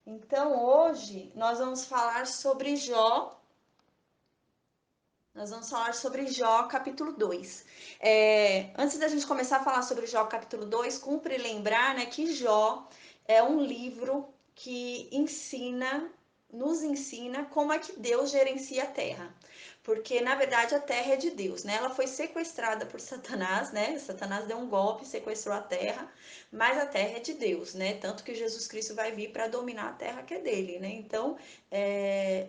Então, hoje nós vamos falar sobre Jó. Nós vamos falar sobre Jó, capítulo 2. Antes da gente começar a falar sobre Jó, capítulo 2, cumpre lembrar, né, que Jó é um livro que nos ensina como é que Deus gerencia a terra. Porque, na verdade, a terra é de Deus, né? Ela foi sequestrada por Satanás, né? Satanás deu um golpe, sequestrou a terra, mas a terra é de Deus, né? Tanto que Jesus Cristo vai vir para dominar a terra que é dele, né? Então,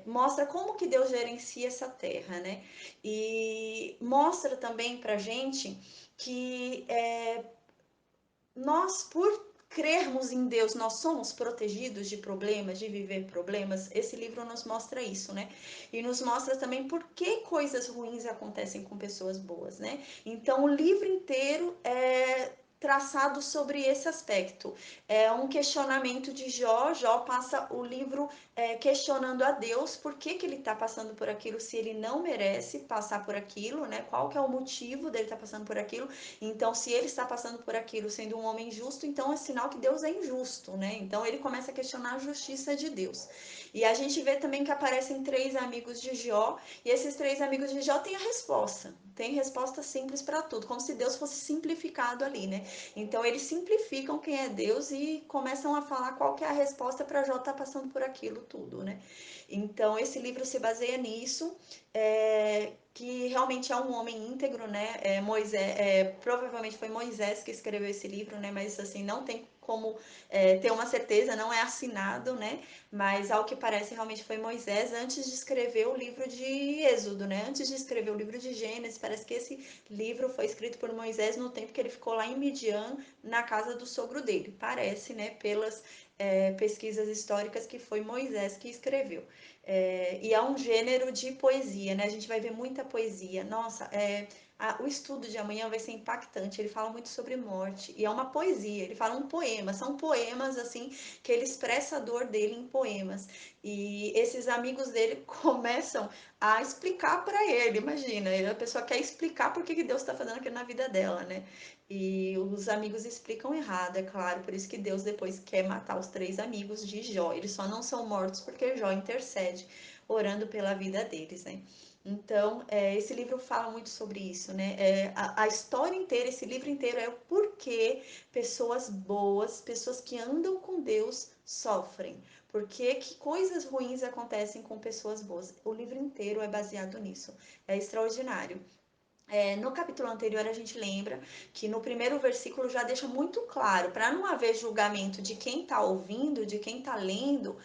mostra como que Deus gerencia essa terra, né? E mostra também para gente que nós, por crermos em Deus, nós somos protegidos de problemas, de viver problemas. Esse livro nos mostra isso, né? E nos mostra também por que coisas ruins acontecem com pessoas boas, né? Então, o livro inteiro é traçado sobre esse aspecto. É um questionamento de Jó. Jó passa o livro questionando a Deus por que, que ele está passando por aquilo, se ele não merece passar por aquilo, né? Qual que é o motivo dele estar passando por aquilo. Então, se ele está passando por aquilo sendo um homem justo, então é sinal que Deus é injusto, né? Então ele começa a questionar a justiça de Deus. E a gente vê também que aparecem três amigos de Jó, e esses três amigos de Jó têm a resposta. Tem resposta simples para tudo, como se Deus fosse simplificado ali, né? Então eles simplificam quem é Deus e começam a falar qual que é a resposta para Jó estar passando por aquilo tudo, né? Então esse livro se baseia nisso, que realmente é um homem íntegro, né? Moisés, provavelmente foi Moisés que escreveu esse livro, né? Mas assim, não tem como ter uma certeza, não é assinado, né? Mas ao que parece, realmente foi Moisés antes de escrever o livro de Êxodo, né? Antes de escrever o livro de Gênesis, parece que esse livro foi escrito por Moisés no tempo que ele ficou lá em Midian, na casa do sogro dele. Parece, né? Pelas pesquisas históricas que foi Moisés que escreveu. E é um gênero de poesia, né? A gente vai ver muita poesia. Nossa, o estudo de amanhã vai ser impactante. Ele fala muito sobre morte e é uma poesia. Ele fala um poema, são poemas assim que ele expressa a dor dele em poemas. E esses amigos dele começam a explicar para ele. Imagina, a pessoa quer explicar por que Deus está fazendo aquilo na vida dela, né? E os amigos explicam errado, é claro, por isso que Deus depois quer matar os três amigos de Jó. Eles só não são mortos porque Jó intercede, orando pela vida deles, né? Então, esse livro fala muito sobre isso, né? A história inteira, esse livro inteiro é o porquê pessoas boas, pessoas que andam com Deus, sofrem. Porque que coisas ruins acontecem com pessoas boas. O livro inteiro é baseado nisso. É extraordinário. No capítulo anterior, a gente lembra que no primeiro versículo já deixa muito claro, para não haver julgamento de quem está ouvindo, de quem está lendo,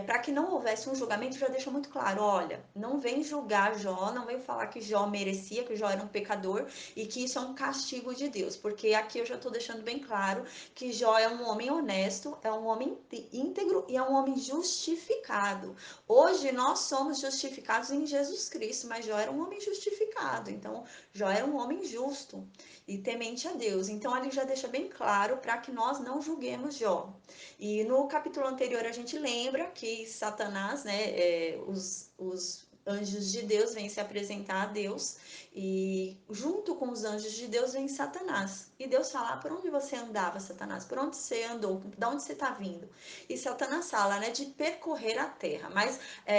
para que não houvesse um julgamento, já deixa muito claro: olha, não vem julgar Jó, não vem falar que Jó merecia, que Jó era um pecador e que isso é um castigo de Deus, porque aqui eu já estou deixando bem claro que Jó é um homem honesto, é um homem íntegro e é um homem justificado. Hoje nós somos justificados em Jesus Cristo, mas Jó era um homem justificado, então Jó era um homem justo e temente a Deus. Então ele já deixa bem claro para que nós não julguemos Jó. E no capítulo anterior a gente lembra que Satanás, né, os anjos de Deus vêm se apresentar a Deus e junto com os anjos de Deus vem Satanás. E Deus fala: por onde você andava, Satanás? Por onde você andou? De onde você está vindo? E Satanás fala, né, de percorrer a terra. Mas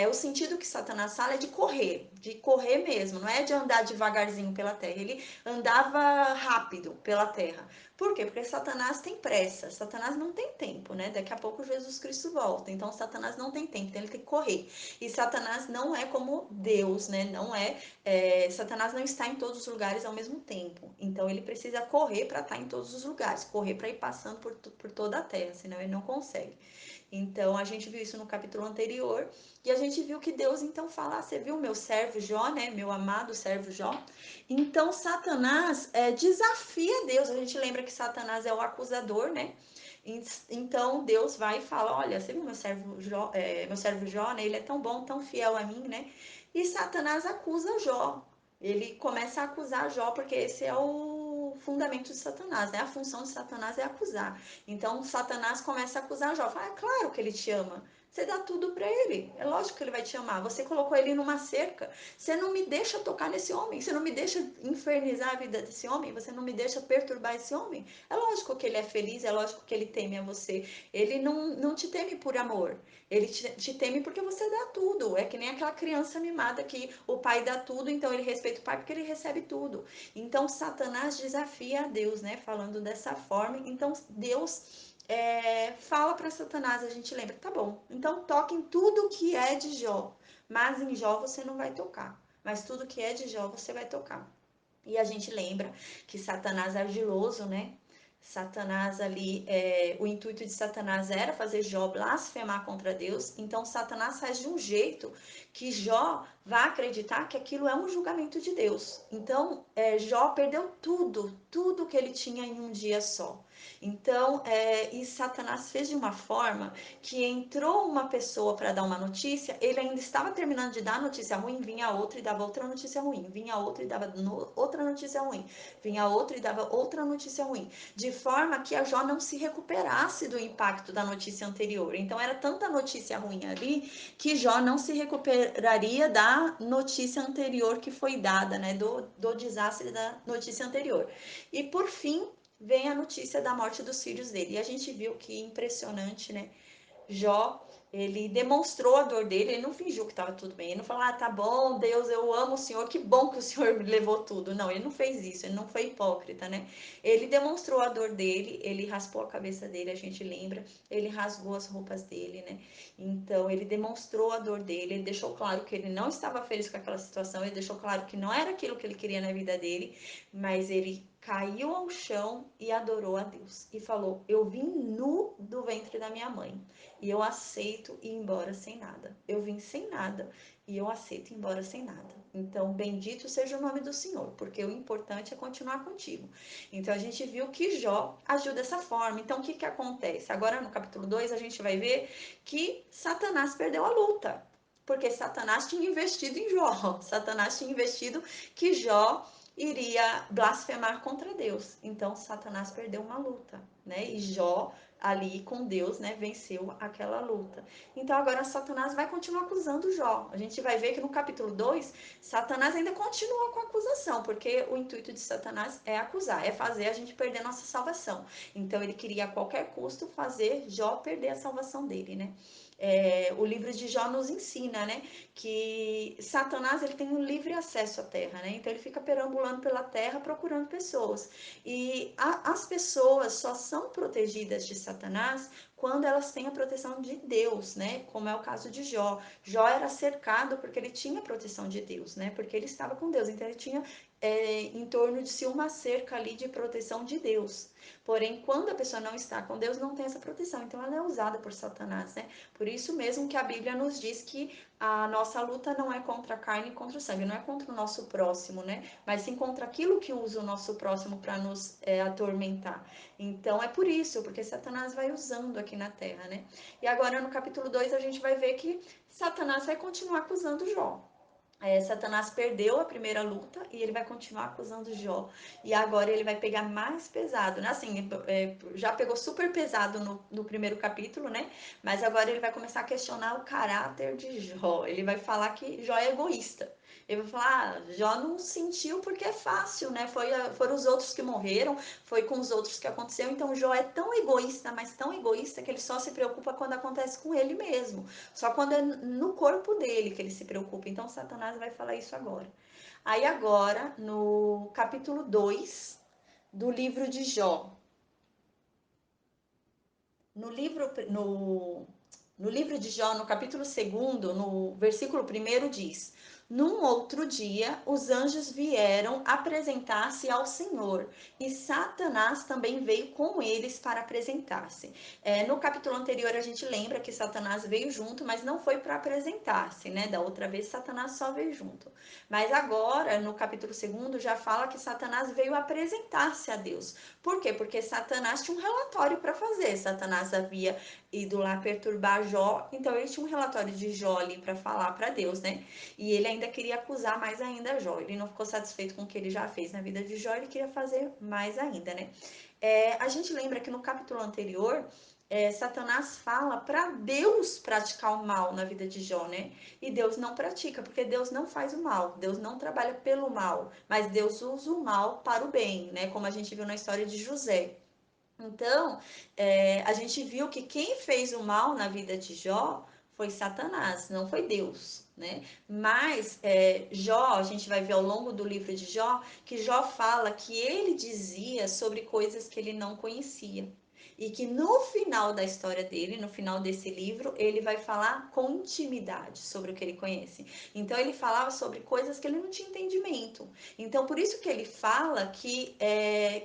o sentido que Satanás fala é de correr mesmo, não é de andar devagarzinho pela terra. Ele andava rápido pela terra. Por quê? Porque Satanás tem pressa, Satanás não tem tempo, né? Daqui a pouco Jesus Cristo volta, então Satanás não tem tempo, então ele tem que correr. E Satanás não é como Deus, né? Não Satanás não está em todos os lugares ao mesmo tempo, então ele precisa correr para estar em todos os lugares, correr para ir passando por toda a terra, senão ele não consegue. Então a gente viu isso no capítulo anterior e a gente viu que Deus então fala: você viu meu servo Jó, né? Meu amado servo Jó. Então Satanás desafia Deus. A gente lembra que Satanás é o acusador, né? Então Deus vai e fala: olha, você viu meu servo Jó, né? Ele é tão bom, tão fiel a mim, né? E Satanás acusa Jó. Ele começa a acusar Jó porque esse é o fundamento de Satanás, né? A função de Satanás é acusar. Então Satanás começa a acusar Jó. Fala: é claro que ele te ama. Você dá tudo para ele. É lógico que ele vai te amar. Você colocou ele numa cerca. Você não me deixa tocar nesse homem. Você não me deixa infernizar a vida desse homem. Você não me deixa perturbar esse homem. É lógico que ele é feliz. É lógico que ele teme a você. Ele não te teme por amor. Ele te teme porque você dá tudo. É que nem aquela criança mimada que o pai dá tudo, então ele respeita o pai porque ele recebe tudo. Então Satanás desafia a Deus, né? Falando dessa forma. Então Deus fala para Satanás, a gente lembra, tá bom, então toque em tudo que é de Jó, mas em Jó você não vai tocar, mas tudo que é de Jó você vai tocar. E a gente lembra que Satanás é ardiloso, né? Satanás ali, o intuito de Satanás era fazer Jó blasfemar contra Deus, então Satanás faz de um jeito que Jó vai acreditar que aquilo é um julgamento de Deus. Então, Jó perdeu tudo que ele tinha em um dia só. Então, e Satanás fez de uma forma que entrou uma pessoa para dar uma notícia, ele ainda estava terminando de dar a notícia ruim, vinha outra e dava outra notícia ruim, vinha outra e dava outra notícia ruim, vinha outra e dava outra notícia ruim, de forma que a Jó não se recuperasse do impacto da notícia anterior. Então era tanta notícia ruim ali que Jó não se recuperaria da notícia anterior que foi dada, né, do desastre da notícia anterior. E por fim, vem a notícia da morte dos filhos dele. E a gente viu que impressionante, né? Jó, ele demonstrou a dor dele, ele não fingiu que estava tudo bem, ele não falou, ah, tá bom, Deus, eu amo o Senhor, que bom que o Senhor me levou tudo. Não, ele não fez isso, ele não foi hipócrita, né? Ele demonstrou a dor dele, ele raspou a cabeça dele, a gente lembra, ele rasgou as roupas dele, né? Então, ele demonstrou a dor dele, ele deixou claro que ele não estava feliz com aquela situação, ele deixou claro que não era aquilo que ele queria na vida dele, mas ele caiu ao chão e adorou a Deus e falou: eu vim nu do ventre da minha mãe e eu aceito ir embora sem nada. Eu vim sem nada e eu aceito ir embora sem nada. Então, bendito seja o nome do Senhor, porque o importante é continuar contigo. Então, a gente viu que Jó agiu dessa forma. Então, o que acontece? Agora, no capítulo 2, a gente vai ver que Satanás perdeu a luta. Porque Satanás tinha investido em Jó. Satanás tinha investido que Jó iria blasfemar contra Deus. Então Satanás perdeu uma luta, né? E Jó ali com Deus, né, venceu aquela luta. Então agora Satanás vai continuar acusando Jó. A gente vai ver que no capítulo 2, Satanás ainda continua com a acusação, porque o intuito de Satanás é acusar, é fazer a gente perder nossa salvação. Então ele queria a qualquer custo fazer Jó perder a salvação dele, né? O livro de Jó nos ensina, né, que Satanás ele tem um livre acesso à terra, né? Então ele fica perambulando pela terra procurando pessoas. E as pessoas só são protegidas de Satanás quando elas têm a proteção de Deus, né? Como é o caso de Jó. Jó era cercado porque ele tinha a proteção de Deus, né? Porque ele estava com Deus, então ele tinha em torno de si uma cerca ali de proteção de Deus. Porém, quando a pessoa não está com Deus, não tem essa proteção. Então, ela é usada por Satanás, né? Por isso mesmo que a Bíblia nos diz que a nossa luta não é contra a carne e contra o sangue, não é contra o nosso próximo, né? Mas sim contra aquilo que usa o nosso próximo para nos atormentar. Então, é por isso, porque Satanás vai usando aqui na terra, né? E agora, no capítulo 2, a gente vai ver que Satanás vai continuar acusando Jó. Satanás perdeu a primeira luta e ele vai continuar acusando Jó. E agora ele vai pegar mais pesado, né? Assim, já pegou super pesado no primeiro capítulo, né? Mas agora ele vai começar a questionar o caráter de Jó. Ele vai falar que Jó é egoísta. Ele vai falar, Jó não sentiu porque é fácil, né? Foram os outros que morreram, foi com os outros que aconteceu. Então Jó é tão egoísta, mas tão egoísta que ele só se preocupa quando acontece com ele mesmo. Só quando é no corpo dele que ele se preocupa. Então Satanás vai falar isso agora. Aí agora, no capítulo 2 do livro de Jó, no livro, no livro de Jó, no capítulo 2, no versículo 1, diz: num outro dia, os anjos vieram apresentar-se ao Senhor, e Satanás também veio com eles para apresentar-se. No capítulo anterior, a gente lembra que Satanás veio junto, mas não foi para apresentar-se, né? Da outra vez, Satanás só veio junto. Mas agora, no capítulo 2, já fala que Satanás veio apresentar-se a Deus. Por quê? Porque Satanás tinha um relatório para fazer. Satanás havia ido lá perturbar Jó, então ele tinha um relatório de Jó ali para falar para Deus, né? E ele ainda queria acusar mais ainda Jó. Ele não ficou satisfeito com o que ele já fez na vida de Jó, ele queria fazer mais ainda, né? A gente lembra que no capítulo anterior Satanás fala para Deus praticar o mal na vida de Jó, né? E Deus não pratica, porque Deus não faz o mal, Deus não trabalha pelo mal, mas Deus usa o mal para o bem, né? Como a gente viu na história de José. Então, a gente viu que quem fez o mal na vida de Jó foi Satanás, não foi Deus, né? Mas Jó, a gente vai ver ao longo do livro de Jó, que Jó fala que ele dizia sobre coisas que ele não conhecia. E que no final da história dele, no final desse livro, ele vai falar com intimidade sobre o que ele conhece. Então, ele falava sobre coisas que ele não tinha entendimento. Então, por isso que ele fala que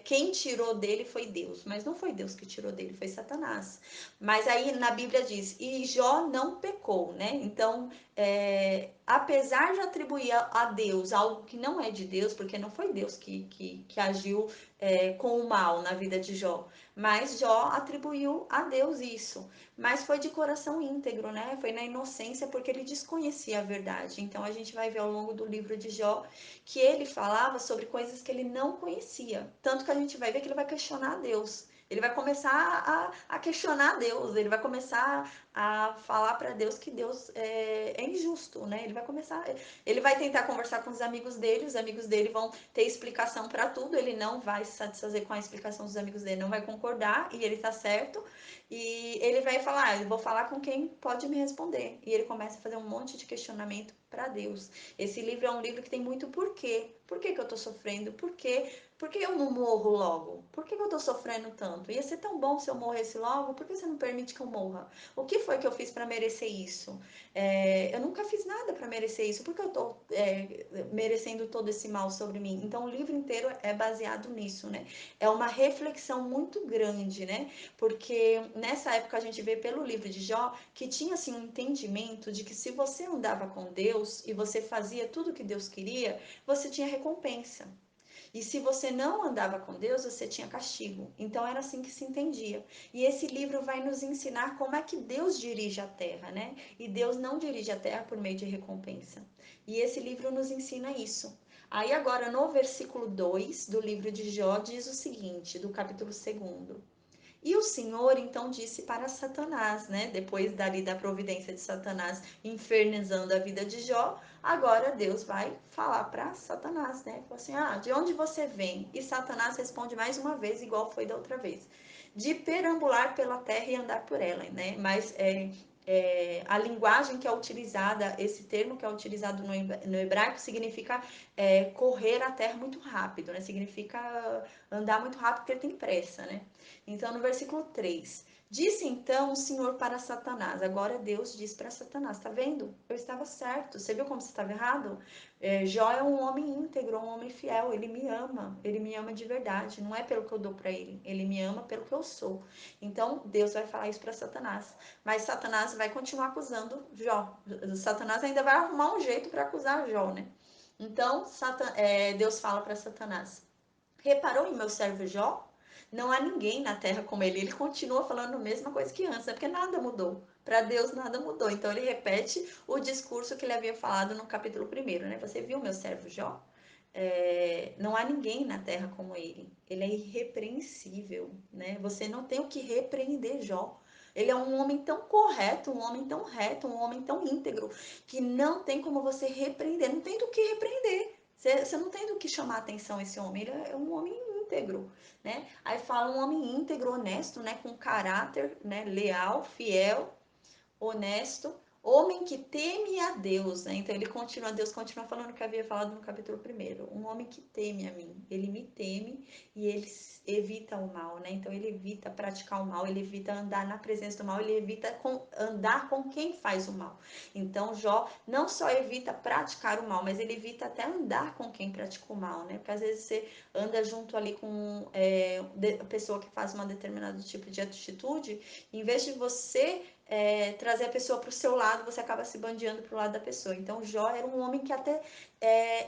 quem tirou dele foi Deus, mas não foi Deus que tirou dele, foi Satanás. Mas aí na Bíblia diz, e Jó não pecou, né? Então, apesar de atribuir a Deus algo que não é de Deus, porque não foi Deus que agiu com o mal na vida de Jó, mas Jó atribuiu a Deus isso. Mas foi de coração íntegro, né? Foi na inocência, porque ele desconhecia a verdade. Então, a gente vai ver ao longo do livro de Jó que ele falava sobre coisas que ele não conhecia. Tanto que a gente vai ver que ele vai questionar a Deus. Ele vai começar a questionar Deus, ele vai começar a falar para Deus que Deus é injusto, né? Ele vai tentar conversar com os amigos dele vão ter explicação para tudo, ele não vai se satisfazer com a explicação dos amigos dele, não vai concordar e ele tá certo. E ele vai falar, eu vou falar com quem pode me responder. E ele começa a fazer um monte de questionamento para Deus. Esse livro é um livro que tem muito porquê. Por que eu tô sofrendo? Por que eu não morro logo? Por que eu tô sofrendo tanto? Ia ser tão bom se eu morresse logo, por que você não permite que eu morra? O que foi que eu fiz para merecer isso? Eu nunca fiz nada para merecer isso, por que eu tô merecendo todo esse mal sobre mim? Então o livro inteiro é baseado nisso, né? É uma reflexão muito grande, né? Porque nessa época a gente vê pelo livro de Jó que tinha assim um entendimento de que se você andava com Deus e você fazia tudo o que Deus queria, você tinha recompensa. E se você não andava com Deus, você tinha castigo. Então era assim que se entendia. E esse livro vai nos ensinar como é que Deus dirige a terra, né? E Deus não dirige a terra por meio de recompensa. E esse livro nos ensina isso. Aí agora no versículo 2 do livro de Jó diz o seguinte, do capítulo 2: e o Senhor então disse para Satanás, né? Depois dali da providência de Satanás infernizando a vida de Jó, agora Deus vai falar para Satanás, né? Falou assim: ah, de onde você vem? E Satanás responde mais uma vez, igual foi da outra vez: de perambular pela terra e andar por ela, né? Mas a linguagem que é utilizada, esse termo que é utilizado no hebraico, significa correr a terra muito rápido, né? Significa andar muito rápido porque ele tem pressa, né? Então, no versículo 3, disse então o Senhor para Satanás. Agora Deus diz para Satanás: tá vendo? Eu estava certo. Você viu como você estava errado? Jó é um homem íntegro, um homem fiel. Ele me ama de verdade. Não é pelo que eu dou para ele me ama pelo que eu sou. Então, Deus vai falar isso para Satanás. Mas Satanás vai continuar acusando Jó. Satanás ainda vai arrumar um jeito para acusar Jó, né? Então, Deus fala para Satanás: reparou em meu servo Jó? Não há ninguém na terra como ele. Ele continua falando a mesma coisa que antes, né? Porque nada mudou. Para Deus nada mudou. Então ele repete o discurso que ele havia falado no capítulo 1, né? Você viu meu servo Jó? Não há ninguém na terra como ele. Ele é irrepreensível, né? Você não tem o que repreender Jó. Ele é um homem tão correto, um homem tão reto, um homem tão íntegro, que não tem como você repreender, não tem do que repreender. Você não tem do que chamar atenção esse homem. Ele é um homem íntegro, né? Aí fala um homem íntegro, honesto, né? Com caráter, né? Leal, fiel, honesto, homem que teme a Deus, né? Então Deus continua falando o que havia falado no capítulo 1. Um homem que teme a mim, ele me teme e ele evita o mal, né? Então ele evita praticar o mal, ele evita andar na presença do mal, ele evita andar com quem faz o mal. Então Jó não só evita praticar o mal, mas ele evita até andar com quem pratica o mal, né? Porque às vezes você anda junto ali com a pessoa que faz um determinado tipo de atitude, em vez de você trazer a pessoa para o seu lado, você acaba se bandeando para o lado da pessoa. Então, Jó era um homem que até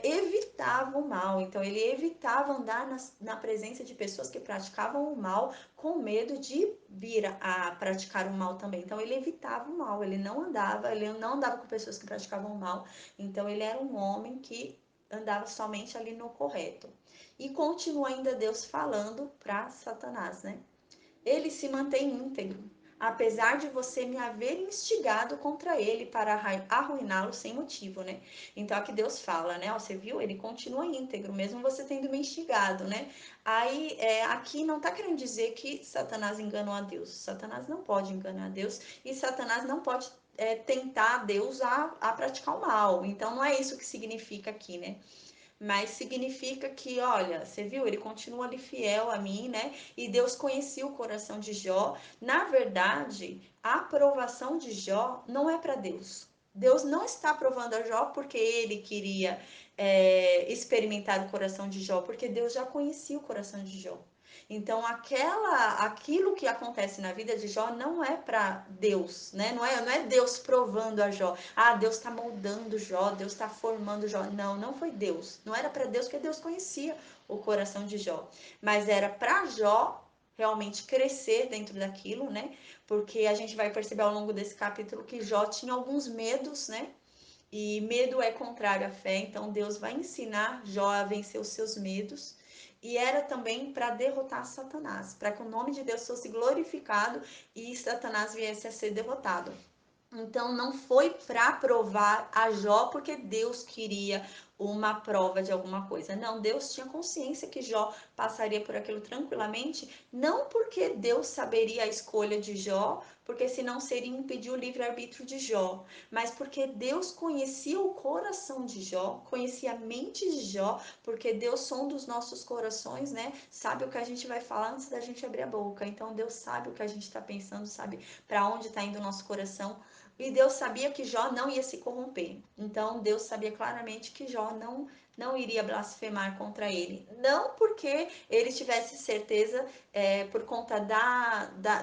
evitava o mal. Então, ele evitava andar na presença de pessoas que praticavam o mal com medo de vir a praticar o mal também. Então, ele evitava o mal. Ele não andava com pessoas que praticavam o mal. Então, ele era um homem que andava somente ali no correto. E continua ainda Deus falando para Satanás, né? Ele se mantém íntegro, apesar de você me haver instigado contra ele para arruiná-lo sem motivo, né? Então aqui Deus fala, né? Ó, você viu? Ele continua íntegro, mesmo você tendo me instigado, né? Aí aqui não tá querendo dizer que Satanás enganou a Deus. Satanás não pode enganar a Deus e Satanás não pode tentar Deus a praticar o mal. Então não é isso que significa aqui, né? Mas significa que, olha, você viu, ele continua ali fiel a mim, né? E Deus conhecia o coração de Jó. Na verdade, a aprovação de Jó não é para Deus. Deus não está aprovando a Jó porque ele queria experimentar o coração de Jó, porque Deus já conhecia o coração de Jó. Então, aquilo que acontece na vida de Jó não é para Deus, né? Não é Deus provando a Jó. Ah, Deus está moldando Jó, Deus está formando Jó. Não, não foi Deus. Não era para Deus, porque Deus conhecia o coração de Jó. Mas era para Jó realmente crescer dentro daquilo, né? Porque a gente vai perceber ao longo desse capítulo que Jó tinha alguns medos, né? E medo é contrário à fé, então Deus vai ensinar Jó a vencer os seus medos. E era também para derrotar Satanás, para que o nome de Deus fosse glorificado e Satanás viesse a ser derrotado. Então não foi para provar a Jó porque Deus queria uma prova de alguma coisa. Não, Deus tinha consciência que Jó passaria por aquilo tranquilamente, não porque Deus saberia a escolha de Jó, porque senão seria impedir o livre-arbítrio de Jó, mas porque Deus conhecia o coração de Jó, conhecia a mente de Jó, porque Deus sonda os nossos corações, né? Sabe o que a gente vai falar antes da gente abrir a boca. Então Deus sabe o que a gente está pensando, sabe para onde está indo o nosso coração. E Deus sabia que Jó não ia se corromper. Então Deus sabia claramente que Jó não iria blasfemar contra ele. Não porque ele tivesse certeza por conta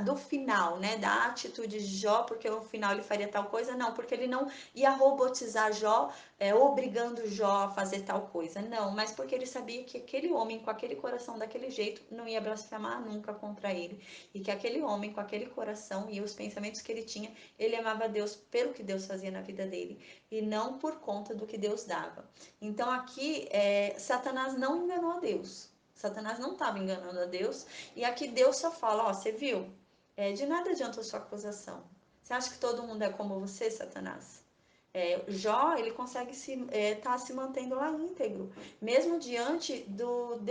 do final, né? Da atitude de Jó, porque no final ele faria tal coisa. Não, porque ele não ia robotizar Jó, obrigando Jó a fazer tal coisa. Não, mas porque ele sabia que aquele homem com aquele coração daquele jeito não ia blasfemar nunca contra ele. E que aquele homem com aquele coração e os pensamentos que ele tinha, ele amava Deus pelo que Deus fazia na vida dele e não por conta do que Deus dava. Então aqui Satanás não enganou a Deus. Satanás não estava enganando a Deus. E aqui Deus só fala, ó, você viu? De nada adianta a sua acusação. Você acha que todo mundo é como você, Satanás? Jó, ele consegue tá se mantendo lá íntegro, mesmo diante de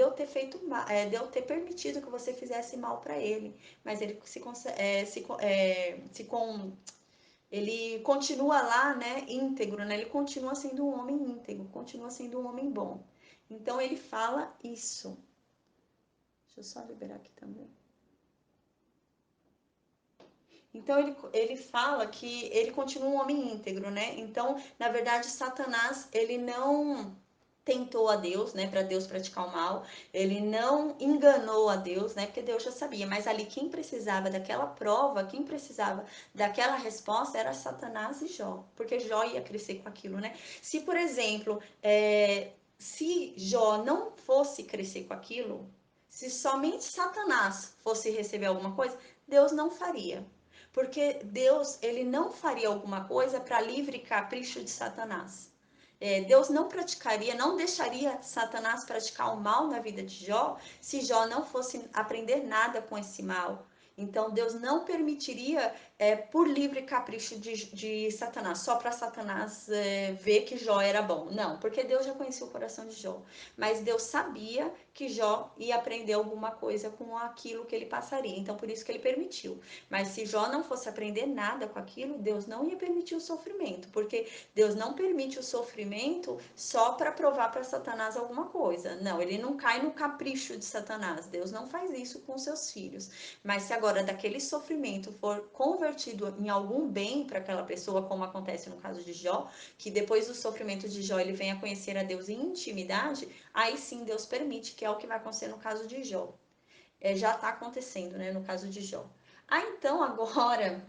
eu ter feito de eu ter permitido que você fizesse mal para ele, mas ele ele continua lá, né, íntegro, né? Ele continua sendo um homem íntegro, continua sendo um homem bom. Então ele fala isso. Deixa eu só liberar aqui também. Então ele fala que ele continua um homem íntegro, né? Então, na verdade, Satanás, ele não tentou a Deus, né, para Deus praticar o mal. Ele não enganou a Deus, né, porque Deus já sabia. Mas ali quem precisava daquela prova, quem precisava daquela resposta era Satanás e Jó, porque Jó ia crescer com aquilo, né? Se, por exemplo, se Jó não fosse crescer com aquilo, se somente Satanás fosse receber alguma coisa, Deus não faria. Porque Deus, ele não faria alguma coisa para livre capricho de Satanás. Deus não praticaria, não deixaria Satanás praticar o mal na vida de Jó se Jó não fosse aprender nada com esse mal. Então Deus não permitiria por livre capricho de Satanás, só para Satanás ver que Jó era bom. Não, porque Deus já conhecia o coração de Jó. Mas Deus sabia que Jó ia aprender alguma coisa com aquilo que ele passaria. Então por isso que ele permitiu. Mas se Jó não fosse aprender nada com aquilo, Deus não ia permitir o sofrimento, porque Deus não permite o sofrimento só para provar para Satanás alguma coisa. Não, ele não cai no capricho de Satanás. Deus não faz isso com seus filhos. Mas se agora daquele sofrimento for convertido em algum bem para aquela pessoa, como acontece no caso de Jó, que depois do sofrimento de Jó ele venha conhecer a Deus em intimidade, aí sim Deus permite, que é o que vai acontecer no caso de Jó. Já está acontecendo, né, no caso de Jó. Então agora,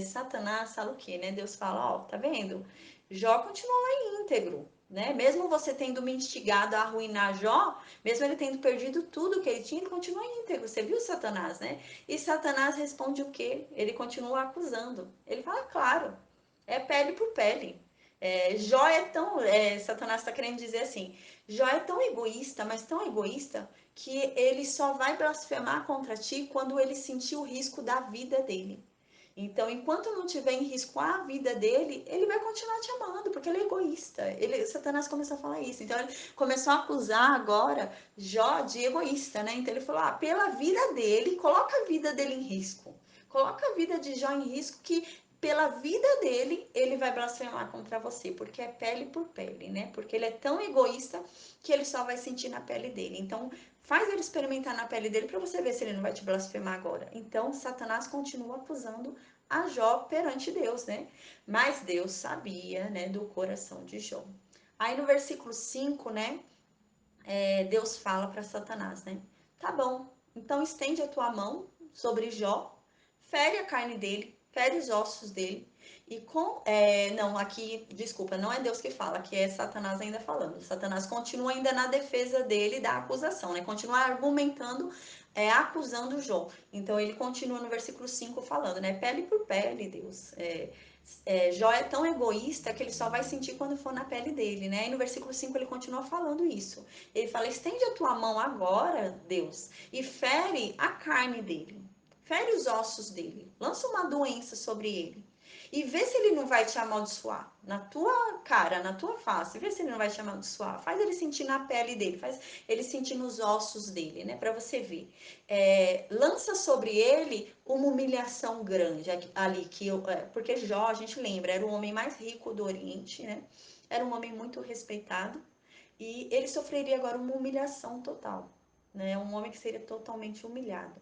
Satanás fala o quê, né? Deus fala, ó, tá vendo? Jó continua lá íntegro, né? Mesmo você tendo me instigado a arruinar Jó, mesmo ele tendo perdido tudo que ele tinha, ele continua íntegro. Você viu Satanás, né? E Satanás responde o quê? Ele continua acusando. Ele fala, claro, é pele por pele. Jó é tão. Satanás está querendo dizer assim: Jó é tão egoísta, mas tão egoísta, que ele só vai blasfemar contra ti quando ele sentir o risco da vida dele. Então, enquanto não tiver em risco a vida dele, ele vai continuar te amando, porque ele é egoísta. Satanás começou a falar isso. Então, ele começou a acusar agora Jó de egoísta, né? Então, ele falou: pela vida dele, coloca a vida dele em risco. Coloca a vida de Jó em risco, que pela vida dele, ele vai blasfemar contra você, porque é pele por pele, né? Porque ele é tão egoísta que ele só vai sentir na pele dele. Então, faz ele experimentar na pele dele para você ver se ele não vai te blasfemar agora. Então, Satanás continua acusando a Jó perante Deus, né? Mas Deus sabia, né, do coração de Jó. Aí no versículo 5, né, Deus fala para Satanás, né? Tá bom, então estende a tua mão sobre Jó, fere a carne dele, fere os ossos dele, e não, aqui, desculpa, não é Deus que fala, aqui é Satanás ainda falando. Satanás continua ainda na defesa dele da acusação, né? Continua argumentando, acusando Jó. Então ele continua no versículo 5 falando, né? Pele por pele, Deus. Jó é tão egoísta que ele só vai sentir quando for na pele dele, né? E no versículo 5 ele continua falando isso. Ele fala: estende a tua mão agora, Deus, e fere a carne dele, fere os ossos dele, lança uma doença sobre ele. E vê se ele não vai te amaldiçoar na tua cara, na tua face. Vê se ele não vai te amaldiçoar. Faz ele sentir na pele dele, faz ele sentir nos ossos dele, né? Para você ver. Lança sobre ele uma humilhação grande ali, porque Jó, a gente lembra, era o homem mais rico do Oriente, né? Era um homem muito respeitado. E ele sofreria agora uma humilhação total, né? Um homem que seria totalmente humilhado.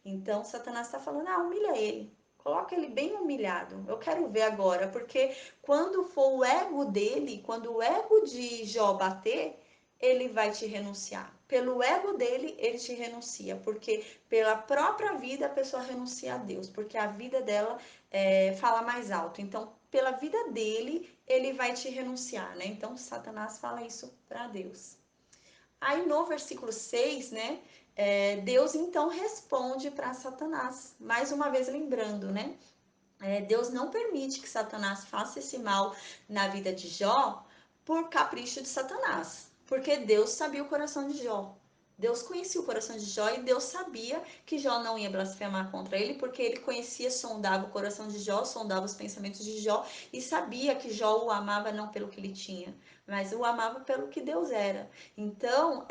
Então, Satanás está falando: humilha ele. Coloca ele bem humilhado. Eu quero ver agora, porque quando for o ego dele, quando o ego de Jó bater, ele vai te renunciar. Pelo ego dele, ele te renuncia, porque pela própria vida a pessoa renuncia a Deus, porque a vida dela fala mais alto. Então, pela vida dele, ele vai te renunciar, né? Então, Satanás fala isso para Deus. Aí no versículo 6, né? Deus então responde para Satanás, mais uma vez lembrando, né? Deus não permite que Satanás faça esse mal na vida de Jó por capricho de Satanás, porque Deus sabia o coração de Jó. Deus conhecia o coração de Jó e Deus sabia que Jó não ia blasfemar contra ele, porque ele conhecia, sondava o coração de Jó, sondava os pensamentos de Jó e sabia que Jó o amava não pelo que ele tinha, mas o amava pelo que Deus era. Então,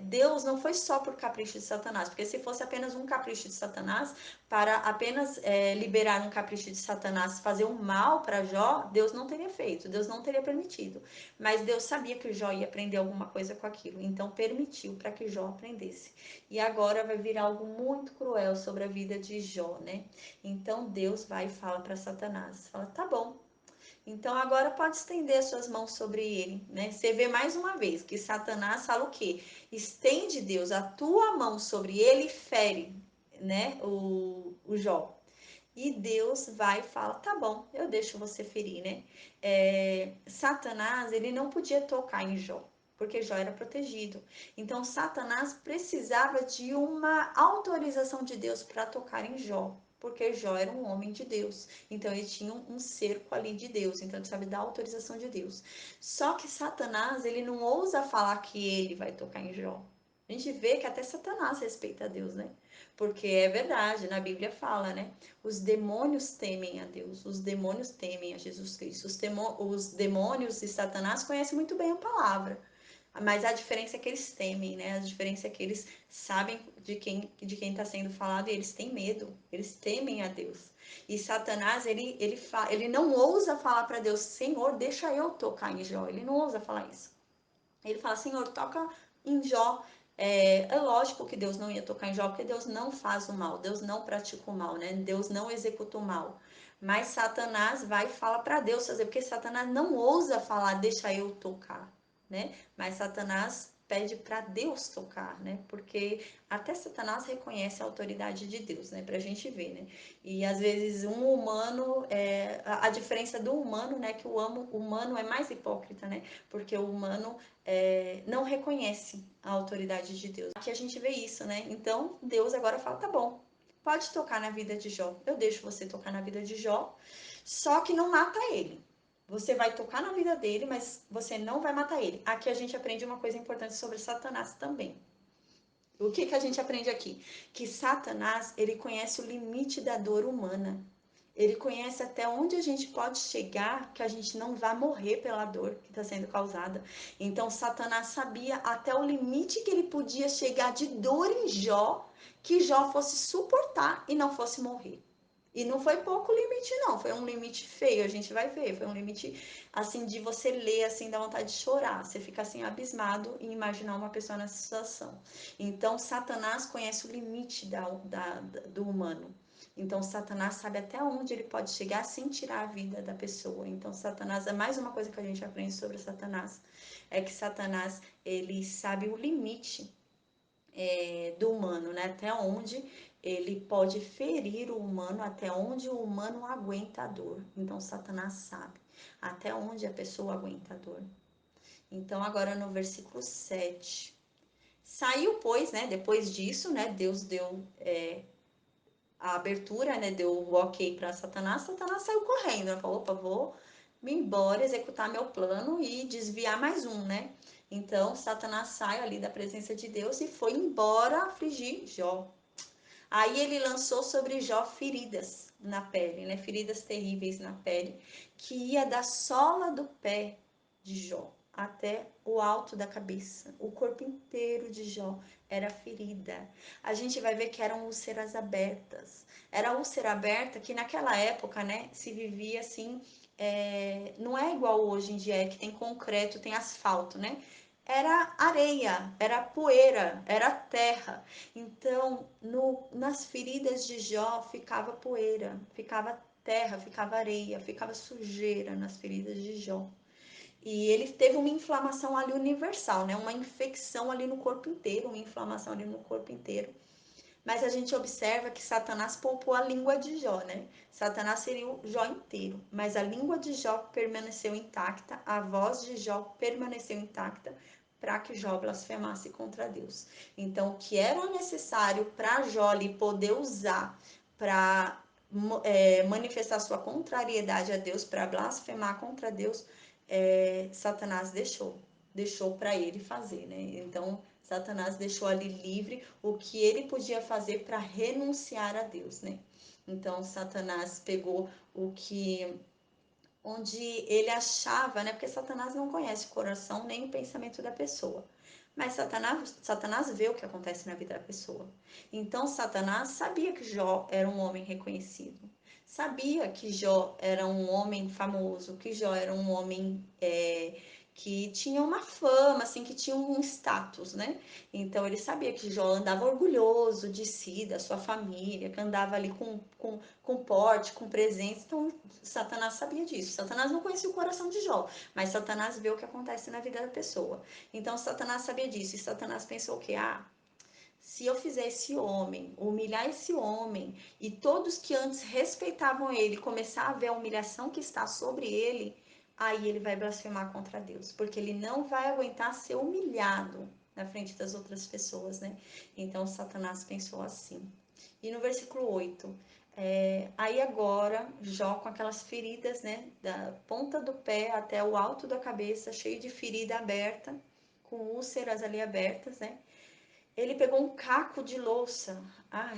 Deus não foi só por capricho de Satanás, porque se fosse apenas um capricho de Satanás, para apenas liberar um capricho de Satanás, fazer um mal para Jó, Deus não teria feito, Deus não teria permitido. Mas Deus sabia que Jó ia aprender alguma coisa com aquilo, então permitiu para que Jó aprendesse. E agora vai vir algo muito cruel sobre a vida de Jó, né? Então Deus vai e fala para Satanás, fala: tá bom, então agora pode estender as suas mãos sobre ele, né? Você vê mais uma vez que Satanás fala o quê? Estende, Deus, a tua mão sobre ele e fere, né? O Jó. E Deus vai e fala: tá bom, eu deixo você ferir, né? Satanás, ele não podia tocar em Jó, porque Jó era protegido. Então Satanás precisava de uma autorização de Deus para tocar em Jó, porque Jó era um homem de Deus. Então ele tinha um cerco ali de Deus, então ele precisava da autorização de Deus. Só que Satanás, ele não ousa falar que ele vai tocar em Jó. A gente vê que até Satanás respeita a Deus, né? Porque é verdade, na Bíblia fala, né? Os demônios temem a Deus, os demônios temem a Jesus Cristo. Os demônios e Satanás conhecem muito bem a palavra, mas a diferença é que eles temem, né? A diferença é que eles sabem de quem está sendo falado e eles têm medo, eles temem a Deus. E Satanás, ele não ousa falar para Deus: Senhor, deixa eu tocar em Jó. Ele não ousa falar isso. Ele fala: Senhor, toca em Jó. É lógico que Deus não ia tocar em Jó, porque Deus não faz o mal, Deus não pratica o mal, né? Deus não executa o mal. Mas Satanás vai e fala para Deus fazer, porque Satanás não ousa falar: deixa eu tocar, né? Mas Satanás pede para Deus tocar, né? Porque até Satanás reconhece a autoridade de Deus, né? Pra gente ver, né? E às vezes um humano, a diferença do humano, né? Que o humano é mais hipócrita, né? Porque o humano não reconhece a autoridade de Deus. Aqui a gente vê isso, né? Então Deus agora fala: tá bom, pode tocar na vida de Jó, eu deixo você tocar na vida de Jó, só que não mata ele. Você vai tocar na vida dele, mas você não vai matar ele. Aqui a gente aprende uma coisa importante sobre Satanás também. O que a gente aprende aqui? Que Satanás, ele conhece o limite da dor humana. Ele conhece até onde a gente pode chegar, que a gente não vai morrer pela dor que está sendo causada. Então, Satanás sabia até o limite que ele podia chegar de dor em Jó, que Jó fosse suportar e não fosse morrer. E não foi pouco limite, não. Foi um limite feio, a gente vai ver. Foi um limite, assim, de você ler, assim, dá vontade de chorar. Você fica, assim, abismado em imaginar uma pessoa nessa situação. Então, Satanás conhece o limite do humano. Então, Satanás sabe até onde ele pode chegar sem tirar a vida da pessoa. Então, Satanás é mais uma coisa que a gente aprende sobre Satanás. É que Satanás, ele sabe o limite do humano, né? Até onde ele pode ferir o humano, até onde o humano aguenta a dor. Então, Satanás sabe até onde a pessoa aguenta a dor. Então, agora no versículo 7. Saiu, pois, né? Depois disso, né? Deus deu a abertura, né? Deu o ok para Satanás. Satanás saiu correndo, né? Falou: opa, vou me embora, executar meu plano e desviar mais um, né? Então, Satanás sai ali da presença de Deus e foi embora afligir Jó. Aí ele lançou sobre Jó feridas na pele, né? Feridas terríveis na pele, que ia da sola do pé de Jó até o alto da cabeça. O corpo inteiro de Jó era ferida. A gente vai ver que eram úlceras abertas. Era úlcera aberta que naquela época, né, se vivia assim. Não é igual hoje em dia, que tem concreto, tem asfalto, né? Era areia, era poeira, era terra. Então, nas feridas de Jó ficava poeira, ficava terra, ficava areia, ficava sujeira nas feridas de Jó. E ele teve uma inflamação ali universal, né? Uma infecção ali no corpo inteiro, uma inflamação ali no corpo inteiro. Mas a gente observa que Satanás poupou a língua de Jó, né? Satanás seria o Jó inteiro, mas a língua de Jó permaneceu intacta, a voz de Jó permaneceu intacta para que Jó blasfemasse contra Deus. Então, o que era necessário para Jó ali poder usar para manifestar sua contrariedade a Deus, para blasfemar contra Deus, Satanás deixou para ele fazer, né? Então, Satanás deixou ali livre o que ele podia fazer para renunciar a Deus, né? Então, Satanás pegou o que onde ele achava, né? Porque Satanás não conhece o coração nem o pensamento da pessoa. Mas Satanás vê o que acontece na vida da pessoa. Então, Satanás sabia que Jó era um homem reconhecido. Sabia que Jó era um homem famoso, que Jó era um homem que tinha uma fama, assim, que tinha um status, né? Então, ele sabia que Jó andava orgulhoso de si, da sua família, que andava ali com porte, com presença. Então, Satanás sabia disso. Satanás não conhecia o coração de Jó, mas Satanás vê o que acontece na vida da pessoa. Então, Satanás sabia disso. E Satanás pensou que, se eu fizer esse homem, humilhar esse homem, e todos que antes respeitavam ele começar a ver a humilhação que está sobre ele, aí ele vai blasfemar contra Deus, porque ele não vai aguentar ser humilhado na frente das outras pessoas, né? Então, Satanás pensou assim. E no versículo 8, aí agora, Jó com aquelas feridas, né, da ponta do pé até o alto da cabeça, cheio de ferida aberta, com úlceras ali abertas, né? Ele pegou um caco de louça.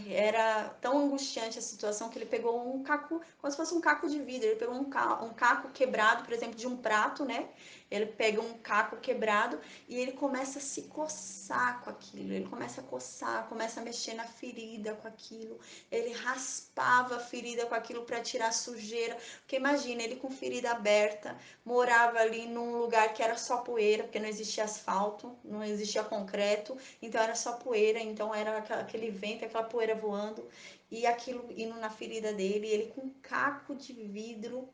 Era tão angustiante a situação que ele pegou um caco, como se fosse um caco de vidro. Ele pegou um caco quebrado, por exemplo, de um prato, né? Ele pega um caco quebrado e ele começa a se coçar com aquilo. Ele começa a coçar, começa a mexer na ferida com aquilo. Ele raspava a ferida com aquilo para tirar a sujeira. Porque imagina, ele com ferida aberta, morava ali num lugar que era só poeira, porque não existia asfalto, não existia concreto, então era só poeira, então era aquele vento, aquela poeira voando, e aquilo indo na ferida dele, e ele com um caco de vidro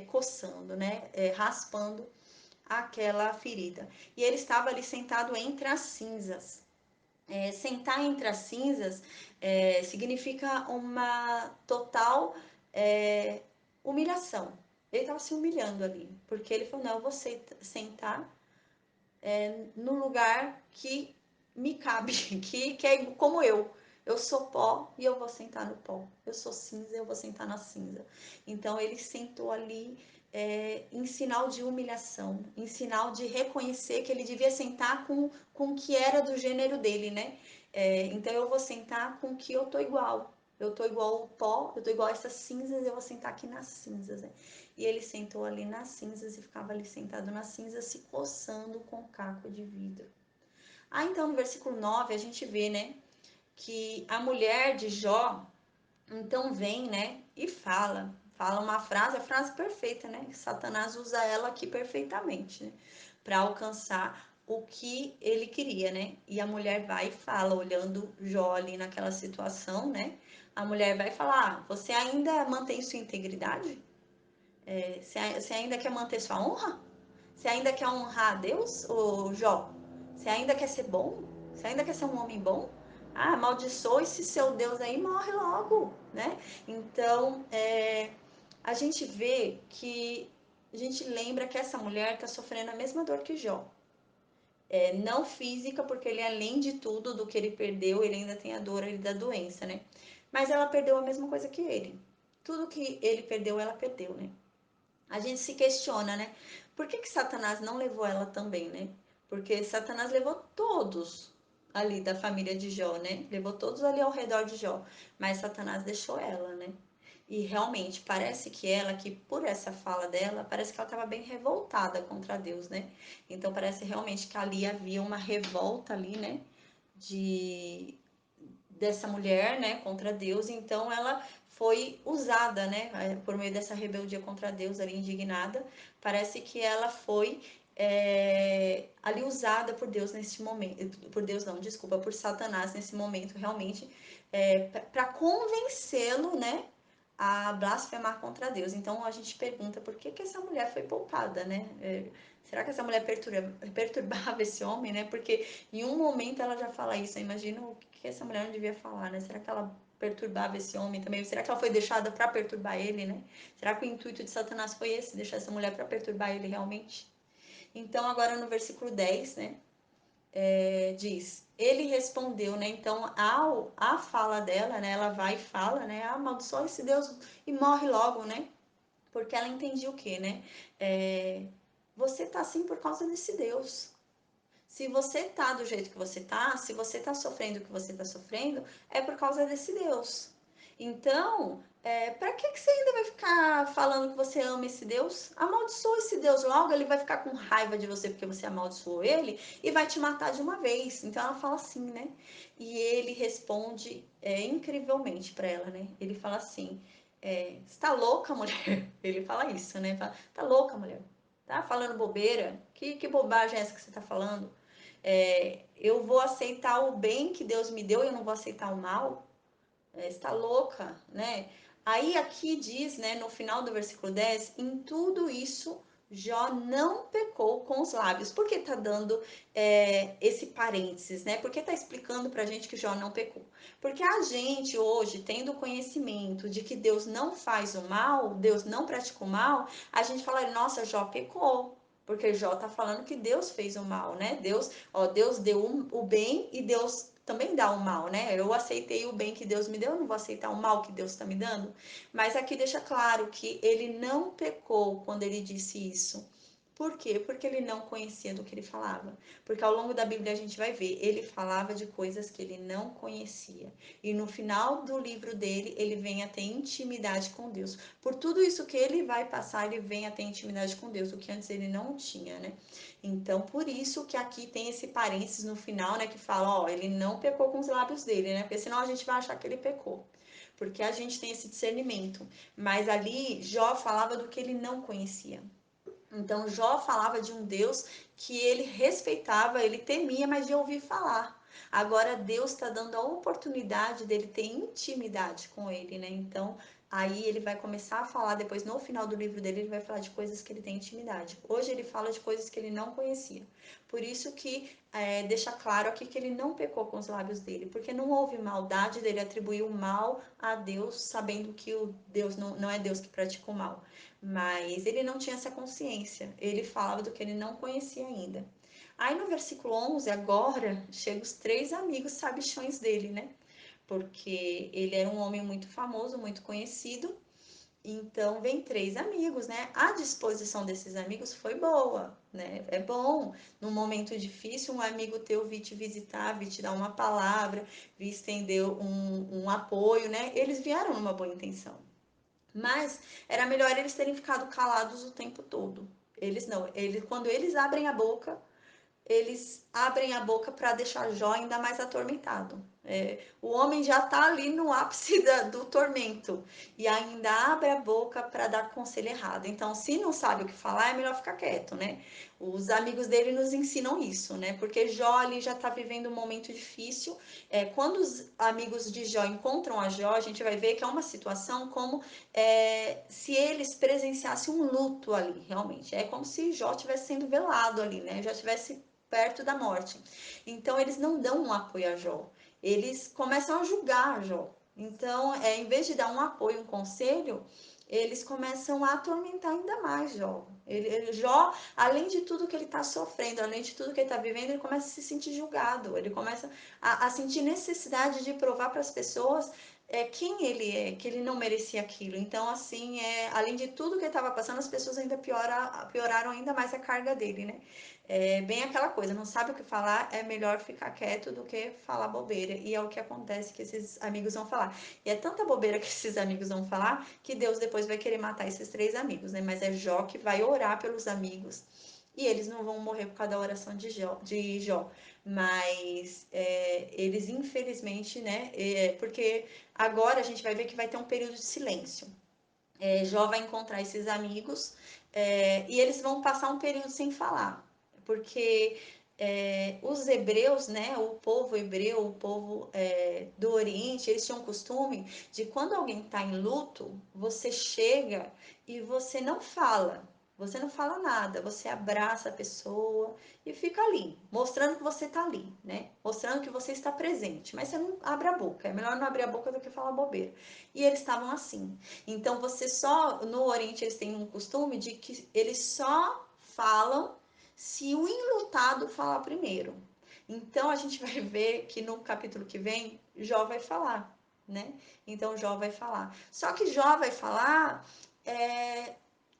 coçando, né, raspando aquela ferida. E ele estava ali sentado entre as cinzas. Sentar entre as cinzas significa uma total humilhação. Ele estava se humilhando ali, porque ele falou: não, eu vou sentar no lugar que me cabe, que é como eu. Eu sou pó e eu vou sentar no pó. Eu sou cinza e eu vou sentar na cinza. Então ele sentou ali em sinal de humilhação, em sinal de reconhecer que ele devia sentar com o que era do gênero dele, né? Então eu vou sentar com o que eu tô igual. eu tô igual o pó, eu tô igual a essas cinzas, eu vou sentar aqui nas cinzas, né? E ele sentou ali nas cinzas e ficava ali sentado nas cinzas, se coçando com um caco de vidro. Ah, então no versículo 9 a gente vê, né, que a mulher de Jó, então vem, né, e fala uma frase, a frase perfeita, né? Satanás usa ela aqui perfeitamente, né, para alcançar o que ele queria, né? E a mulher vai e fala, olhando Jó ali naquela situação, né? A mulher vai falar: ah, você ainda mantém sua integridade? Você ainda quer manter sua honra? Você ainda quer honrar a Deus, ô Jó? Você ainda quer ser bom? Você ainda quer ser um homem bom? Ah, amaldiçoa esse seu Deus aí, morre logo, né? Então, a gente vê que a gente lembra que essa mulher está sofrendo a mesma dor que Jó. Não física, porque ele, além de tudo do que ele perdeu, ele ainda tem a dor ali da doença, né? Mas ela perdeu a mesma coisa que ele. Tudo que ele perdeu, ela perdeu, né? A gente se questiona, né? Por que Satanás não levou ela também, né? Porque Satanás levou todos ali da família de Jó, né? Levou todos ali ao redor de Jó, mas Satanás deixou ela, né? E realmente parece que ela, que por essa fala dela, parece que ela estava bem revoltada contra Deus, né? Então parece realmente que ali havia uma revolta ali, né? De dessa mulher, né, contra Deus, então ela foi usada, né, por meio dessa rebeldia contra Deus, ali indignada, parece que ela foi ali usada por Deus nesse momento, por Deus não, desculpa, por Satanás nesse momento, realmente, para convencê-lo, né, a blasfemar contra Deus. Então a gente pergunta por que essa mulher foi poupada, né? Será que essa mulher perturbava esse homem, né? Porque em um momento ela já fala isso. Imagina o que essa mulher não devia falar, né? Será que ela perturbava esse homem também? Será que ela foi deixada para perturbar ele, né? Será que o intuito de Satanás foi esse, deixar essa mulher para perturbar ele realmente? Então agora no versículo 10, né? Diz, ele respondeu, né? Então, a fala dela, né? Ela vai e fala, né? Amaldiçoa esse Deus e morre logo, né? Porque ela entendia o quê, né? Você tá assim por causa desse Deus. Se você tá do jeito que você tá, se você tá sofrendo o que você tá sofrendo, é por causa desse Deus. Então, para que você ainda vai ficar falando que você ama esse Deus? Amaldiçoa esse Deus logo, ele vai ficar com raiva de você porque você amaldiçoou ele e vai te matar de uma vez. Então ela fala assim, né? E ele responde incrivelmente para ela, né? Ele fala assim: você tá louca, mulher? Ele fala isso, né? Fala, tá louca, mulher? Tá falando bobeira? Que bobagem é essa que você tá falando? Eu vou aceitar o bem que Deus me deu e eu não vou aceitar o mal? Está louca, né? Aí aqui diz, né, no final do versículo 10, em tudo isso Jó não pecou com os lábios. Por que tá dando esse parênteses, né? Por que tá explicando pra gente que Jó não pecou? Porque a gente hoje, tendo conhecimento de que Deus não faz o mal, Deus não pratica o mal, a gente fala, nossa, Jó pecou. Porque Jó tá falando que Deus fez o mal, né? Deus deu o bem e Deus também dá o mal, né? Eu aceitei o bem que Deus me deu, eu não vou aceitar o mal que Deus está me dando. Mas aqui deixa claro que ele não pecou quando ele disse isso. Por quê? Porque ele não conhecia do que ele falava. Porque ao longo da Bíblia a gente vai ver, ele falava de coisas que ele não conhecia. E no final do livro dele, ele vem a ter intimidade com Deus. Por tudo isso que ele vai passar, ele vem a ter intimidade com Deus, o que antes ele não tinha, né? Então, por isso que aqui tem esse parênteses no final, né, que fala, ó, ele não pecou com os lábios dele, né? Porque senão a gente vai achar que ele pecou. Porque a gente tem esse discernimento. Mas ali, Jó falava do que ele não conhecia. Então, Jó falava de um Deus que ele respeitava, ele temia, mas de ouvir falar. Agora, Deus está dando a oportunidade dele ter intimidade com ele, né? Então, aí ele vai começar a falar, depois no final do livro dele, ele vai falar de coisas que ele tem intimidade. Hoje ele fala de coisas que ele não conhecia. Por isso que deixa claro aqui que ele não pecou com os lábios dele, porque não houve maldade dele atribuir o mal a Deus, sabendo que o Deus não é Deus que pratica o mal. Mas ele não tinha essa consciência, ele falava do que ele não conhecia ainda. Aí no versículo 11, agora, chegam os três amigos sabichões dele, né? Porque ele era um homem muito famoso, muito conhecido, Então, vem 3 amigos, né? A disposição desses amigos foi boa, né? É bom, num momento difícil, um amigo teu vir te visitar, vir te dar uma palavra, vir estender um apoio, né? Eles vieram numa boa intenção. Mas era melhor eles terem ficado calados o tempo todo. Eles não, quando eles abrem a boca, eles abrem a boca para deixar Jó ainda mais atormentado. O homem já está ali no ápice do tormento e ainda abre a boca para dar conselho errado. Então, se não sabe o que falar, é melhor ficar quieto, né? Os amigos dele nos ensinam isso, né? Porque Jó ali já está vivendo um momento difícil. Quando os amigos de Jó encontram a Jó, a gente vai ver que é uma situação como se eles presenciassem um luto ali, realmente. É como se Jó estivesse sendo velado ali, né? Já estivesse perto da morte. Então eles não dão um apoio a Jó, eles começam a julgar Jó. Então, em vez de dar um apoio, um conselho, eles começam a atormentar ainda mais Jó. Jó, além de tudo que ele está sofrendo, além de tudo que ele está vivendo, ele começa a se sentir julgado, ele começa a sentir necessidade de provar para as pessoas quem ele é, que ele não merecia aquilo. Então, assim, além de tudo que ele estava passando, as pessoas ainda pioraram ainda mais a carga dele, né? É bem aquela coisa, não sabe o que falar, é melhor ficar quieto do que falar bobeira. E é o que acontece que esses amigos vão falar. E é tanta bobeira que esses amigos vão falar que Deus depois vai querer matar esses 3 amigos, né? Mas é Jó que vai orar pelos amigos e eles não vão morrer por causa da oração de Jó. Mas eles, infelizmente, né? Porque agora a gente vai ver que vai ter um período de silêncio. Jó vai encontrar esses amigos e eles vão passar um período sem falar, porque os hebreus, né, o povo hebreu, o povo do Oriente, eles tinham o costume de quando alguém está em luto, você chega e você não fala nada, você abraça a pessoa e fica ali, mostrando que você está ali, né? Mostrando que você está presente, mas você não abre a boca, é melhor não abrir a boca do que falar bobeira. E eles estavam assim. Então você só, no Oriente eles têm um costume de que eles só falam se o enlutado falar primeiro. Então a gente vai ver que no capítulo que vem, Jó vai falar, né? Então Jó vai falar. Só que Jó vai falar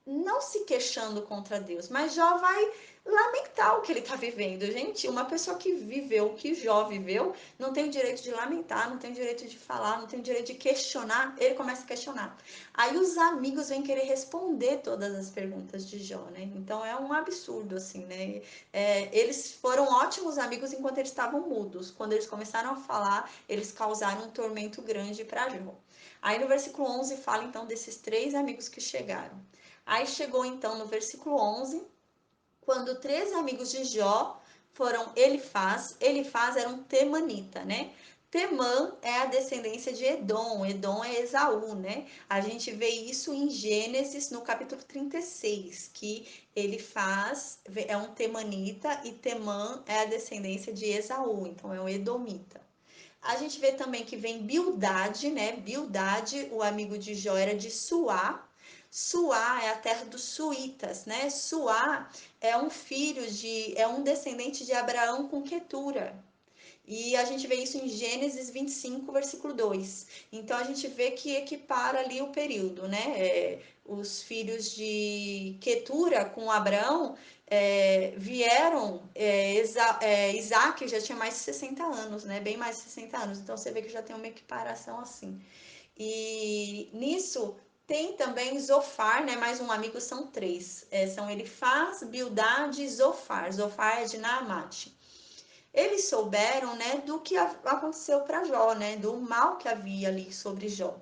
não se queixando contra Deus, mas Jó vai lamentar o que ele está vivendo. Gente, uma pessoa que viveu o que Jó viveu não tem o direito de lamentar, não tem o direito de falar, não tem o direito de questionar. Ele começa a questionar. Aí os amigos vêm querer responder todas as perguntas de Jó, né? Então é um absurdo, assim, né? Eles foram ótimos amigos enquanto eles estavam mudos. Quando eles começaram a falar, eles causaram um tormento grande para Jó. Aí no versículo 11 fala então desses 3 amigos que chegaram. Aí chegou então no versículo 11, quando 3 amigos de Jó foram Elifaz. Elifaz era um temanita, né? Temã é a descendência de Edom, Edom é Esaú, né? A gente vê isso em Gênesis, no capítulo 36, que Elifaz é um temanita e Temã é a descendência de Esaú, então é um edomita. A gente vê também que vem Bildade, né? Bildade, o amigo de Jó, era de Suá. Suá é a terra dos suítas, né? Suá é um descendente de Abraão com Quetura. E a gente vê isso em Gênesis 25, versículo 2. Então a gente vê que equipara ali o período, né? Os filhos de Quetura com Abraão vieram, Isaac já tinha mais de 60 anos, né? Bem mais de 60 anos. Então você vê que já tem uma equiparação assim. E nisso tem também Zofar, né? Mais um amigo, são 3. São Elifaz, Bildade e Zofar. Zofar é de Naamate. Eles souberam, né, do que aconteceu para Jó, né, do mal que havia ali sobre Jó.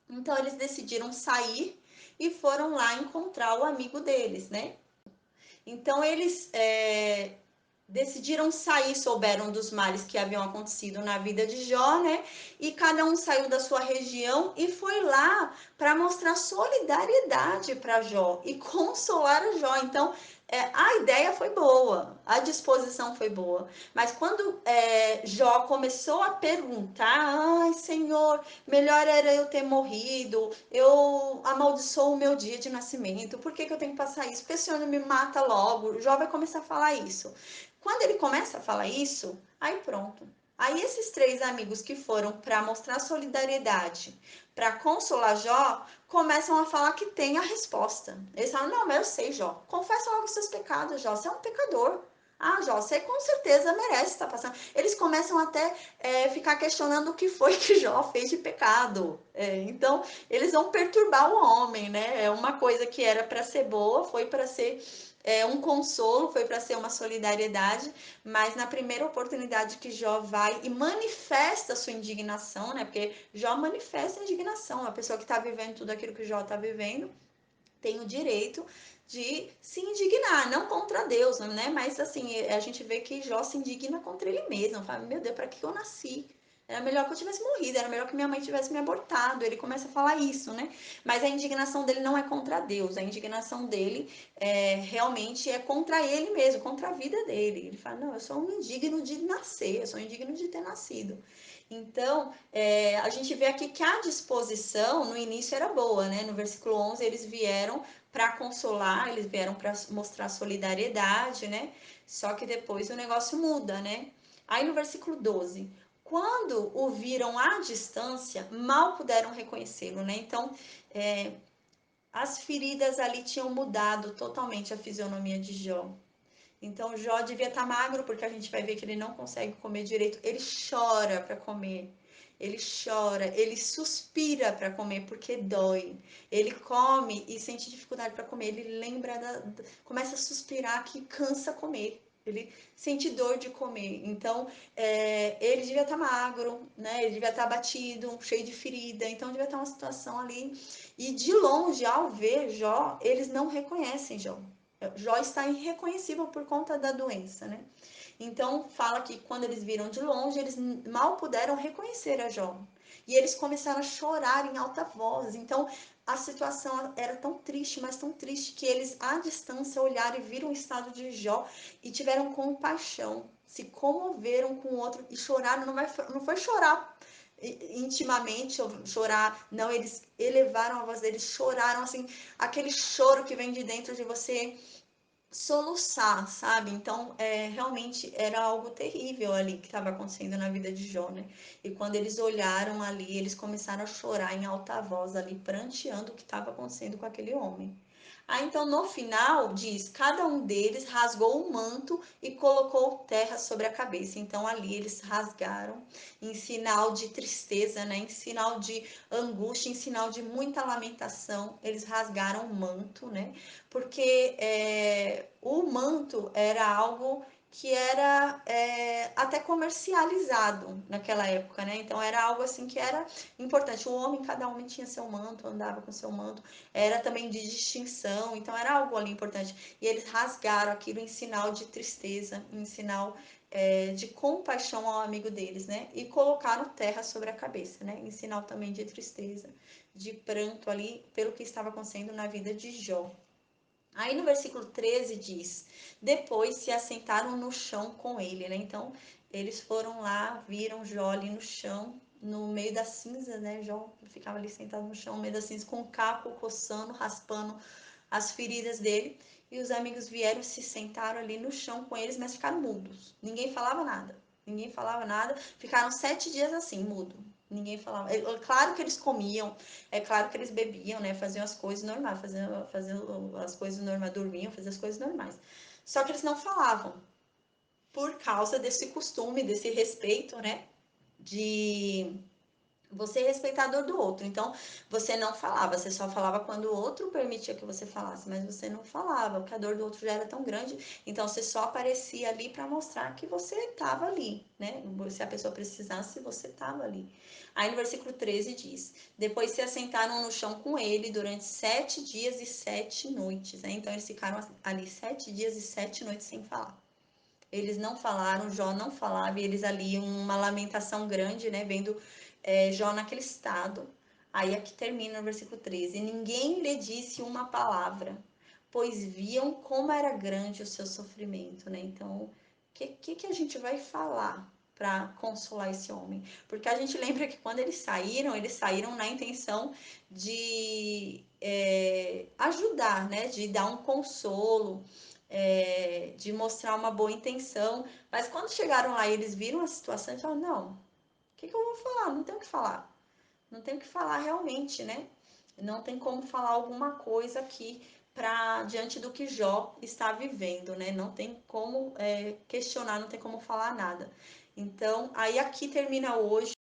Então eles decidiram sair e foram lá encontrar o amigo deles, né? Então eles decidiram sair, souberam dos males que haviam acontecido na vida de Jó, né? E cada um saiu da sua região e foi lá para mostrar solidariedade para Jó e consolar a Jó. Então, a ideia foi boa, a disposição foi boa, mas quando Jó começou a perguntar, ai Senhor, melhor era eu ter morrido, eu amaldiçoo o meu dia de nascimento, por que eu tenho que passar isso? Porque o Senhor não me mata logo? Jó vai começar a falar isso. Quando ele começa a falar isso, aí pronto. Aí esses três amigos que foram para mostrar solidariedade, para consolar Jó, começam a falar que tem a resposta. Eles falam: não, mas eu sei, Jó. Confessa logo os seus pecados, Jó. Você é um pecador. Ah, Jó, você com certeza merece estar passando. Eles começam até ficar questionando o que foi que Jó fez de pecado. Então, eles vão perturbar o homem, né? É uma coisa que era para ser boa, foi para ser um consolo, foi para ser uma solidariedade, mas na primeira oportunidade que Jó vai e manifesta sua indignação, né? Porque Jó manifesta a indignação, a pessoa que está vivendo tudo aquilo que Jó está vivendo tem o direito de se indignar, não contra Deus, né? Mas assim, a gente vê que Jó se indigna contra ele mesmo. Fala: meu Deus, para que eu nasci? Era melhor que eu tivesse morrido, era melhor que minha mãe tivesse me abortado. Ele começa a falar isso, né? Mas a indignação dele não é contra Deus, a indignação dele realmente é contra ele mesmo, contra a vida dele. Ele fala: não, eu sou um indigno de nascer, eu sou um indigno de ter nascido. Então, a gente vê aqui que a disposição no início era boa, né? No versículo 11, eles vieram para consolar, eles vieram para mostrar solidariedade, né? Só que depois o negócio muda, né? Aí no versículo 12, quando o viram à distância, mal puderam reconhecê-lo, né? Então, as feridas ali tinham mudado totalmente a fisionomia de Jó. Então, Jó devia estar magro, porque a gente vai ver que ele não consegue comer direito. Ele chora para comer. Ele chora, ele suspira para comer porque dói. Ele come e sente dificuldade para comer. Ele lembra começa a suspirar que cansa comer. Ele sente dor de comer. Então, ele devia estar magro, né? Ele devia estar abatido, cheio de ferida. Então, devia estar uma situação ali. E de longe, ao ver Jó, eles não reconhecem Jó. Jó está irreconhecível por conta da doença, né? Então, fala que quando eles viram de longe, eles mal puderam reconhecer a Jó. E eles começaram a chorar em alta voz. Então, a situação era tão triste, mas tão triste, que eles, à distância, olharam e viram o estado de Jó e tiveram compaixão. Se comoveram com o outro e choraram. Não foi chorar intimamente, chorar. Não, eles elevaram a voz deles, choraram, assim, aquele choro que vem de dentro de você soluçar, sabe? Então, realmente era algo terrível ali que estava acontecendo na vida de Jó, né? E quando eles olharam ali, eles começaram a chorar em alta voz ali, pranteando o que estava acontecendo com aquele homem. Aí então no final diz: cada um deles rasgou o manto e colocou terra sobre a cabeça. Então ali eles rasgaram em sinal de tristeza, né? Em sinal de angústia, em sinal de muita lamentação. Eles rasgaram o manto, né? Porque o manto era algo que era até comercializado naquela época, né? Então era algo assim que era importante. O homem, cada homem tinha seu manto, andava com seu manto, era também de distinção, então era algo ali importante. E eles rasgaram aquilo em sinal de tristeza, em sinal de compaixão ao amigo deles, né? E colocaram terra sobre a cabeça, né? Em sinal também de tristeza, de pranto ali pelo que estava acontecendo na vida de Jó. Aí no versículo 13 diz: depois se assentaram no chão com ele, né? Então eles foram lá, viram Jó ali no chão, no meio da cinza, né? Jó ficava ali sentado no chão, no meio da cinza, com o caco coçando, raspando as feridas dele. E os amigos vieram, se sentaram ali no chão com eles, mas ficaram mudos. Ninguém falava nada. Ninguém falava nada. Ficaram 7 dias assim, mudo. Ninguém falava. Claro que eles comiam, é claro que eles bebiam, né? Faziam as coisas normais, faziam as coisas normais, dormiam, faziam as coisas normais. Só que eles não falavam por causa desse costume, desse respeito, né? De você é respeitador do outro. Então, você não falava, você só falava quando o outro permitia que você falasse, mas você não falava, porque a dor do outro já era tão grande, então você só aparecia ali para mostrar que você estava ali, né? Se a pessoa precisasse, você estava ali. Aí no versículo 13 diz: depois se assentaram no chão com ele durante 7 dias e 7 noites. Né? Então, eles ficaram ali 7 dias e 7 noites sem falar. Eles não falaram, Jó não falava, e eles ali, uma lamentação grande, né? Vendo Jó naquele estado. Aí aqui termina no versículo 13: ninguém lhe disse uma palavra, pois viam como era grande o seu sofrimento, né? Então, o que a gente vai falar para consolar esse homem? Porque a gente lembra que quando eles saíram na intenção de ajudar, né? De dar um consolo, de mostrar uma boa intenção, mas quando chegaram lá e eles viram a situação, eles falaram, não, o que eu vou falar? Não tenho o que falar. Não tem o que falar realmente, né? Não tem como falar alguma coisa aqui para diante do que Jó está vivendo, né? Não tem como questionar, não tem como falar nada. Então, aí aqui termina hoje